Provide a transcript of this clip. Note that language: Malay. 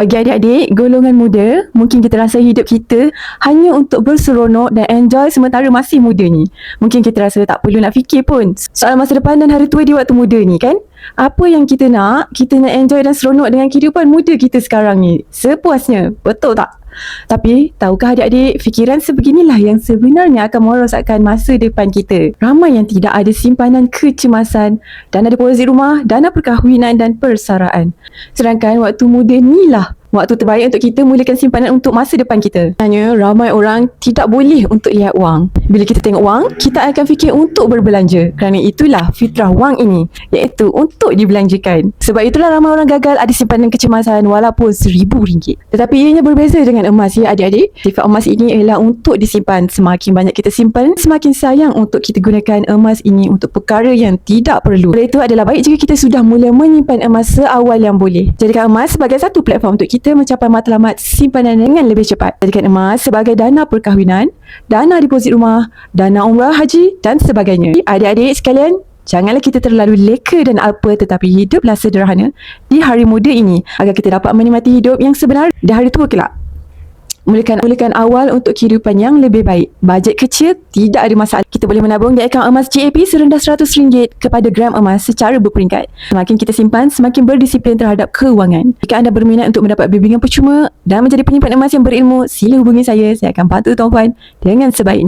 Bagi adik-adik, golongan muda, mungkin kita rasa hidup kita hanya untuk berseronok dan enjoy sementara masih muda ni. Mungkin kita rasa tak perlu nak fikir pun soal masa depan dan hari tua di waktu muda ni kan. Apa yang kita nak enjoy dan seronok dengan kehidupan muda kita sekarang ni. Sepuasnya, betul tak? Tapi, tahukah adik-adik, fikiran sebeginilah yang sebenarnya akan merosakkan masa depan kita. Ramai yang tidak ada simpanan kecemasan, dana deposit rumah, dana perkahwinan dan persaraan. Sedangkan waktu muda ni lah waktu terbaik untuk kita mulakan simpanan untuk masa depan kita. Sebenarnya, ramai orang tidak boleh untuk lihat wang. Bila kita tengok wang, kita akan fikir untuk berbelanja. Kerana itulah fitrah wang ini, iaitu untuk dibelanjakan. Sebab itulah ramai orang gagal ada simpanan kecemasan walaupun RM1,000. Tetapi ianya berbeza dengan emas ya adik-adik. Sifat emas ini ialah untuk disimpan. Semakin banyak kita simpan, semakin sayang untuk kita gunakan emas ini untuk perkara yang tidak perlu. Oleh itu adalah baik jika kita sudah mula menyimpan emas seawal yang boleh. Jadikan emas sebagai satu platform untuk kita mencapai matlamat simpanan dengan lebih cepat. Jadikan emas sebagai dana perkahwinan, dana deposit rumah, dana umrah haji dan sebagainya. Adik-adik sekalian, janganlah kita terlalu leka dan alpa, tetapi hiduplah sederhana di hari muda ini agar kita dapat menikmati hidup yang sebenar di hari tua kelak. Mulakan awal untuk kehidupan yang lebih baik. Bajet kecil tidak ada masalah. Kita boleh menabung di akaun emas JAP serendah RM100 kepada gram emas secara berperingkat. Semakin kita simpan, semakin berdisiplin terhadap kewangan. Jika anda berminat untuk mendapat bimbingan percuma dan menjadi penyimpan emas yang berilmu, sila hubungi saya. Saya akan bantu tuan-puan dengan sebaiknya.